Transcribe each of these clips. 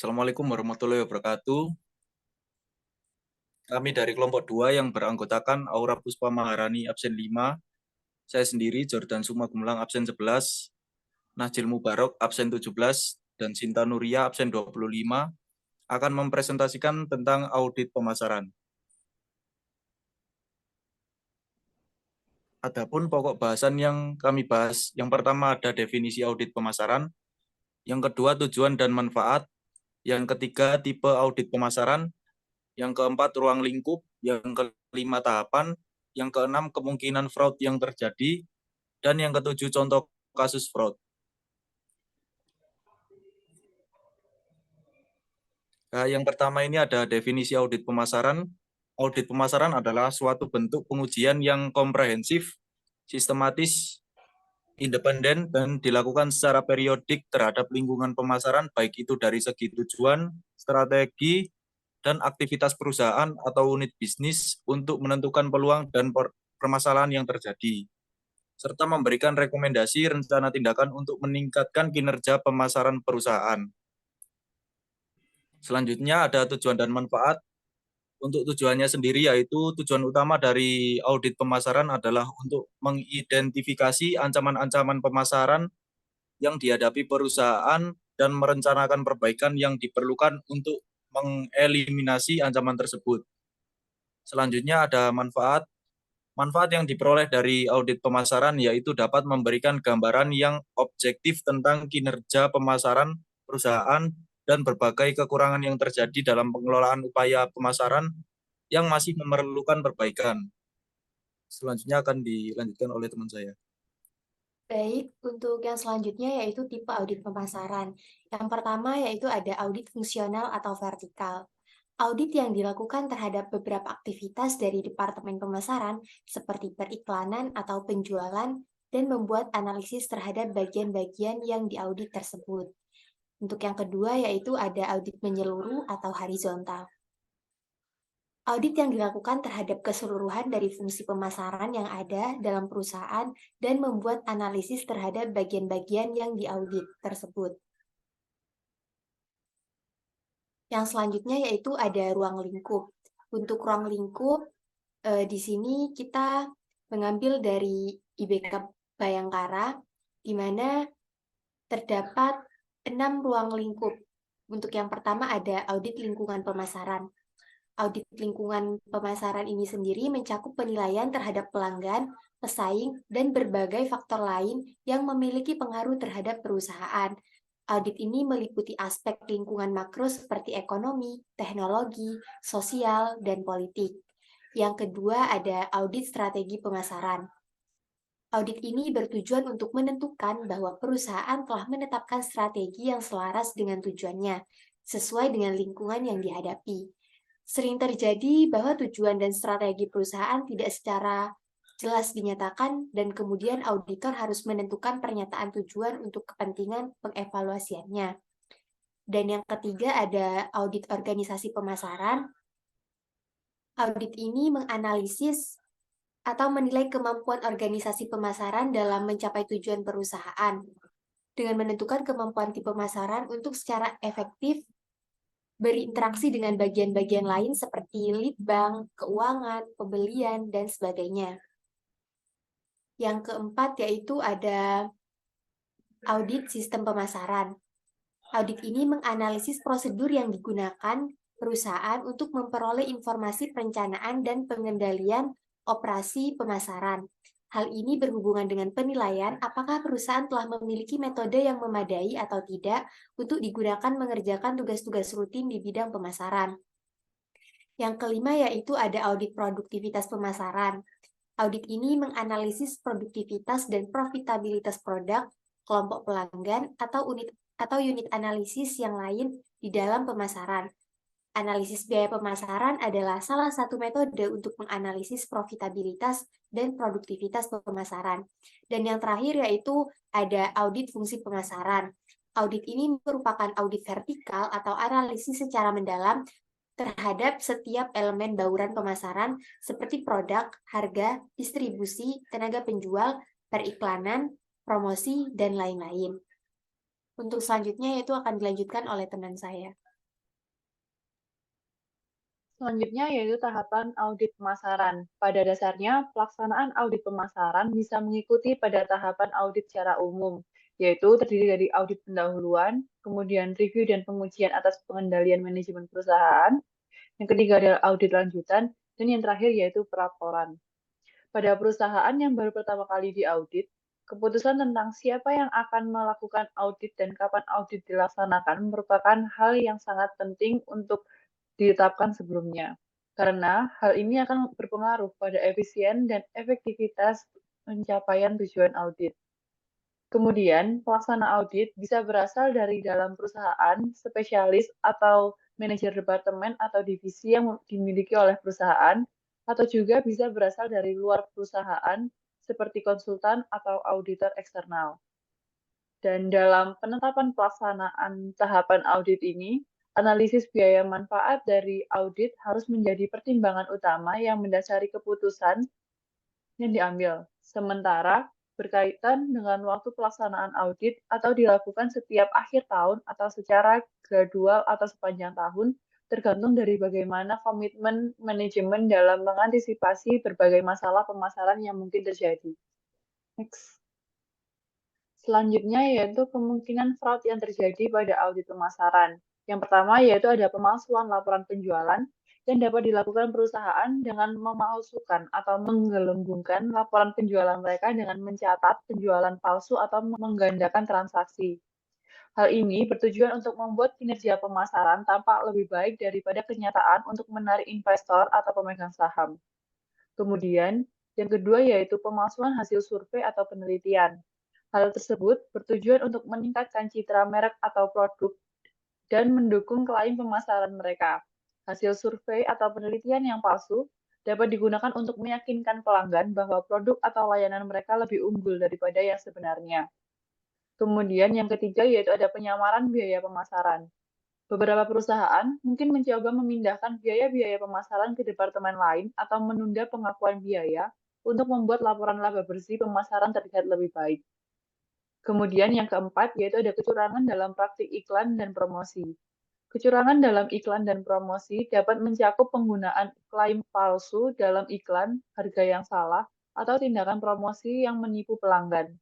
Assalamualaikum warahmatullahi wabarakatuh. Kami dari kelompok 2 yang beranggotakan Aura Puspa Maharani absen 5, saya sendiri Jordan Suma Gumelang absen 11, Najil Mubarok absen 17, dan Sinta Nuria absen 25 akan mempresentasikan tentang audit pemasaran. Adapun pokok bahasan yang kami bahas, yang pertama ada definisi audit pemasaran, yang kedua tujuan dan manfaat, yang ketiga tipe audit pemasaran, yang keempat ruang lingkup, yang kelima tahapan, yang keenam kemungkinan fraud yang terjadi, dan yang ketujuh contoh kasus fraud. Nah, yang pertama ini ada definisi audit pemasaran. Audit pemasaran adalah suatu bentuk pengujian yang komprehensif, sistematis, independen, dan dilakukan secara periodik terhadap lingkungan pemasaran, baik itu dari segi tujuan, strategi, dan aktivitas perusahaan atau unit bisnis untuk menentukan peluang dan permasalahan yang terjadi, serta memberikan rekomendasi rencana tindakan untuk meningkatkan kinerja pemasaran perusahaan. Selanjutnya ada tujuan dan manfaat. Untuk tujuannya sendiri yaitu tujuan utama dari audit pemasaran adalah untuk mengidentifikasi ancaman-ancaman pemasaran yang dihadapi perusahaan dan merencanakan perbaikan yang diperlukan untuk mengeliminasi ancaman tersebut. Selanjutnya ada manfaat. Manfaat yang diperoleh dari audit pemasaran yaitu dapat memberikan gambaran yang objektif tentang kinerja pemasaran perusahaan dan berbagai kekurangan yang terjadi dalam pengelolaan upaya pemasaran yang masih memerlukan perbaikan. Selanjutnya akan dilanjutkan oleh teman saya. Baik, untuk yang selanjutnya yaitu tipe audit pemasaran. Yang pertama yaitu ada audit fungsional atau vertikal. Audit yang dilakukan terhadap beberapa aktivitas dari Departemen Pemasaran seperti periklanan atau penjualan dan membuat analisis terhadap bagian-bagian yang diaudit tersebut. Untuk yang kedua yaitu ada audit menyeluruh atau horizontal. Audit yang dilakukan terhadap keseluruhan dari fungsi pemasaran yang ada dalam perusahaan dan membuat analisis terhadap bagian-bagian yang diaudit tersebut. Yang selanjutnya yaitu ada ruang lingkup. Untuk ruang lingkup, di sini kita mengambil dari IBK Bayangkara, di mana terdapat 6 ruang lingkup. Untuk yang pertama ada audit lingkungan pemasaran. Audit lingkungan pemasaran ini sendiri mencakup penilaian terhadap pelanggan, pesaing, dan berbagai faktor lain yang memiliki pengaruh terhadap perusahaan. Audit ini meliputi aspek lingkungan makro seperti ekonomi, teknologi, sosial, dan politik. Yang kedua ada audit strategi pemasaran. Audit ini bertujuan untuk menentukan bahwa perusahaan telah menetapkan strategi yang selaras dengan tujuannya, sesuai dengan lingkungan yang dihadapi. Sering terjadi bahwa tujuan dan strategi perusahaan tidak secara jelas dinyatakan dan kemudian auditor harus menentukan pernyataan tujuan untuk kepentingan pengevaluasiannya. Dan yang ketiga ada audit organisasi pemasaran. Audit ini menganalisis atau menilai kemampuan organisasi pemasaran dalam mencapai tujuan perusahaan dengan menentukan kemampuan tim pemasaran untuk secara efektif berinteraksi dengan bagian-bagian lain seperti lead bank, keuangan, pembelian, dan sebagainya. Yang keempat yaitu ada audit sistem pemasaran. Audit ini menganalisis prosedur yang digunakan perusahaan untuk memperoleh informasi perencanaan dan pengendalian operasi pemasaran. Hal ini berhubungan dengan penilaian apakah perusahaan telah memiliki metode yang memadai atau tidak untuk digunakan mengerjakan tugas-tugas rutin di bidang pemasaran. Yang kelima yaitu ada audit produktivitas pemasaran. Audit ini menganalisis produktivitas dan profitabilitas produk, kelompok pelanggan, atau unit analisis yang lain di dalam pemasaran. Analisis biaya pemasaran adalah salah satu metode untuk menganalisis profitabilitas dan produktivitas pemasaran. Dan yang terakhir yaitu ada audit fungsi pemasaran. Audit ini merupakan audit vertikal atau analisis secara mendalam terhadap setiap elemen bauran pemasaran seperti produk, harga, distribusi, tenaga penjual, periklanan, promosi, dan lain-lain. Untuk selanjutnya yaitu akan dilanjutkan oleh teman saya. Selanjutnya yaitu tahapan audit pemasaran. Pada dasarnya, pelaksanaan audit pemasaran bisa mengikuti pada tahapan audit secara umum, yaitu terdiri dari audit pendahuluan, kemudian review dan pengujian atas pengendalian manajemen perusahaan, yang ketiga adalah audit lanjutan, dan yang terakhir yaitu pelaporan. Pada perusahaan yang baru pertama kali diaudit, keputusan tentang siapa yang akan melakukan audit dan kapan audit dilaksanakan merupakan hal yang sangat penting untuk ditetapkan sebelumnya, karena hal ini akan berpengaruh pada efisien dan efektivitas pencapaian tujuan audit. Kemudian, pelaksana audit bisa berasal dari dalam perusahaan, spesialis, atau manajer departemen atau divisi yang dimiliki oleh perusahaan, atau juga bisa berasal dari luar perusahaan, seperti konsultan atau auditor eksternal. Dan dalam penetapan pelaksanaan tahapan audit ini, analisis biaya manfaat dari audit harus menjadi pertimbangan utama yang mendasari keputusan yang diambil. Sementara berkaitan dengan waktu pelaksanaan audit atau dilakukan setiap akhir tahun atau secara gradual atau sepanjang tahun, tergantung dari bagaimana komitmen manajemen dalam mengantisipasi berbagai masalah pemasaran yang mungkin terjadi. Next. Selanjutnya yaitu kemungkinan fraud yang terjadi pada audit pemasaran. Yang pertama yaitu ada pemalsuan laporan penjualan yang dapat dilakukan perusahaan dengan memalsukan atau menggelembungkan laporan penjualan mereka dengan mencatat penjualan palsu atau menggandakan transaksi. Hal ini bertujuan untuk membuat kinerja pemasaran tampak lebih baik daripada kenyataan untuk menarik investor atau pemegang saham. Kemudian, yang kedua yaitu pemalsuan hasil survei atau penelitian. Hal tersebut bertujuan untuk meningkatkan citra merek atau produk dan mendukung klaim pemasaran mereka. Hasil survei atau penelitian yang palsu dapat digunakan untuk meyakinkan pelanggan bahwa produk atau layanan mereka lebih unggul daripada yang sebenarnya. Kemudian yang ketiga yaitu ada penyamaran biaya pemasaran. Beberapa perusahaan mungkin mencoba memindahkan biaya-biaya pemasaran ke departemen lain atau menunda pengakuan biaya untuk membuat laporan laba bersih pemasaran terlihat lebih baik. Kemudian yang keempat yaitu ada kecurangan dalam praktik iklan dan promosi. Kecurangan dalam iklan dan promosi dapat mencakup penggunaan klaim palsu dalam iklan, harga yang salah, atau tindakan promosi yang menipu pelanggan.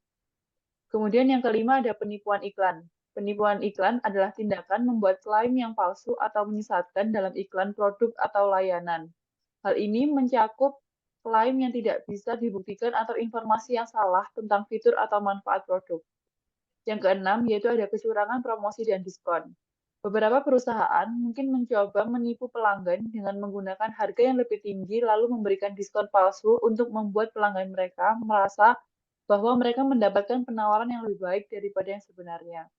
Kemudian yang kelima ada penipuan iklan. Penipuan iklan adalah tindakan membuat klaim yang palsu atau menyesatkan dalam iklan produk atau layanan. Hal ini mencakup klaim yang tidak bisa dibuktikan atau informasi yang salah tentang fitur atau manfaat produk. Yang keenam, yaitu ada kecurangan promosi dan diskon. Beberapa perusahaan mungkin mencoba menipu pelanggan dengan menggunakan harga yang lebih tinggi lalu memberikan diskon palsu untuk membuat pelanggan mereka merasa bahwa mereka mendapatkan penawaran yang lebih baik daripada yang sebenarnya.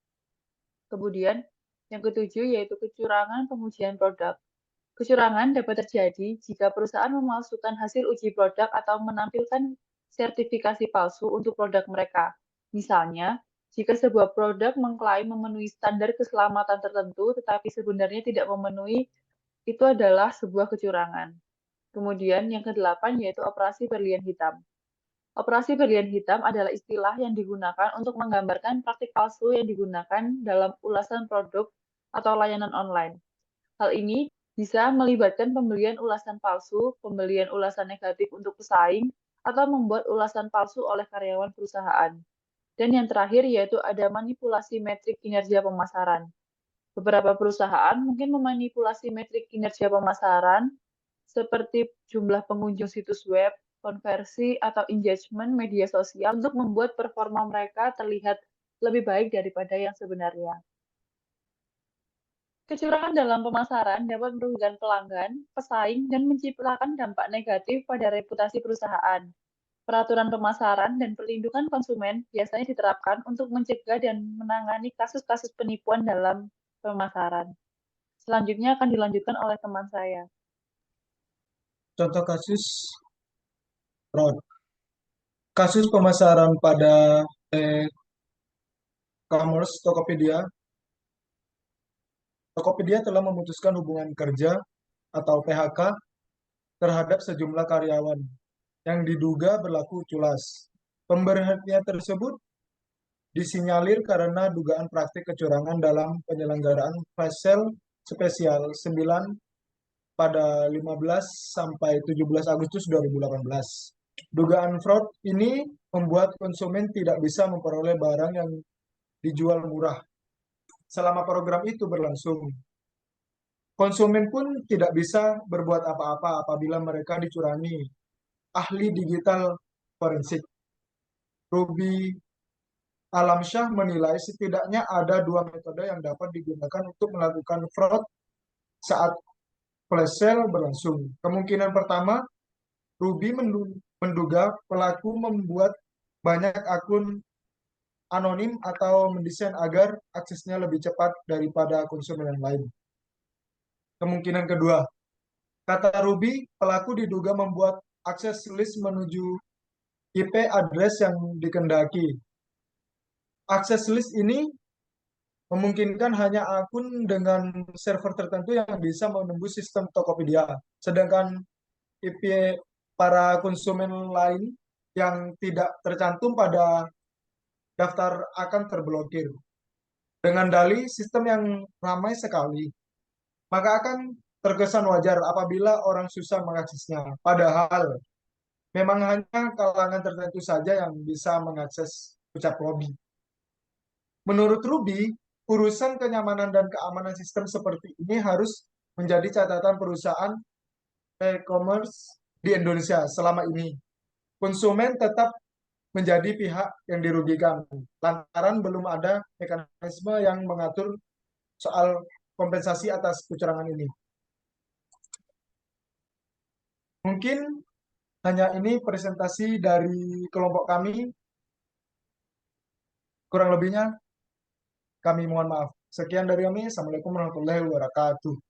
Kemudian, yang ketujuh yaitu kecurangan pengujian produk. Kecurangan dapat terjadi jika perusahaan memalsukan hasil uji produk atau menampilkan sertifikasi palsu untuk produk mereka. Misalnya, jika sebuah produk mengklaim memenuhi standar keselamatan tertentu tetapi sebenarnya tidak memenuhi, itu adalah sebuah kecurangan. Kemudian yang kedelapan yaitu operasi berlian hitam. Operasi berlian hitam adalah istilah yang digunakan untuk menggambarkan praktik palsu yang digunakan dalam ulasan produk atau layanan online. Hal ini bisa melibatkan pembelian ulasan palsu, pembelian ulasan negatif untuk pesaing, atau membuat ulasan palsu oleh karyawan perusahaan. Dan yang terakhir yaitu ada manipulasi metrik kinerja pemasaran. Beberapa perusahaan mungkin memanipulasi metrik kinerja pemasaran seperti jumlah pengunjung situs web, konversi, atau engagement media sosial untuk membuat performa mereka terlihat lebih baik daripada yang sebenarnya. Kecurangan dalam pemasaran dapat merugikan pelanggan, pesaing, dan menciptakan dampak negatif pada reputasi perusahaan. Peraturan pemasaran dan perlindungan konsumen biasanya diterapkan untuk mencegah dan menangani kasus-kasus penipuan dalam pemasaran. Selanjutnya akan dilanjutkan oleh teman saya. Contoh kasus fraud. Kasus pemasaran pada e-commerce Tokopedia. Tokopedia telah memutuskan hubungan kerja atau PHK terhadap sejumlah karyawan yang diduga berlaku culas. Pemberhentian tersebut disinyalir karena dugaan praktik kecurangan dalam penyelenggaraan flash sale spesial 9 pada 15 sampai 17 Agustus 2018. Dugaan fraud ini membuat konsumen tidak bisa memperoleh barang yang dijual murah selama program itu berlangsung. Konsumen pun tidak bisa berbuat apa-apa apabila mereka dicurangi. Ahli digital forensik Ruby Alamsyah menilai setidaknya ada 2 metode yang dapat digunakan untuk melakukan fraud saat flash sale berlangsung. Kemungkinan pertama, Ruby menduga pelaku membuat banyak akun anonim atau mendesain agar aksesnya lebih cepat daripada konsumen yang lain. Kemungkinan kedua, kata Ruby, pelaku diduga membuat akses list menuju IP address yang dikendaki. Akses list ini memungkinkan hanya akun dengan server tertentu yang bisa menembus sistem Tokopedia. Sedangkan IP para konsumen lain yang tidak tercantum pada daftar akan terblokir. Dengan dalih sistem yang ramai sekali, maka akan terkesan wajar apabila orang susah mengaksesnya. Padahal memang hanya kalangan tertentu saja yang bisa mengakses ucap lobby. Menurut Ruby, urusan kenyamanan dan keamanan sistem seperti ini harus menjadi catatan perusahaan e-commerce di Indonesia selama ini. Konsumen tetap menjadi pihak yang dirugikan lantaran belum ada mekanisme yang mengatur soal kompensasi atas kecurangan ini. Mungkin hanya ini presentasi dari kelompok kami. Kurang lebihnya kami mohon maaf. Sekian dari kami. Assalamualaikum warahmatullahi wabarakatuh.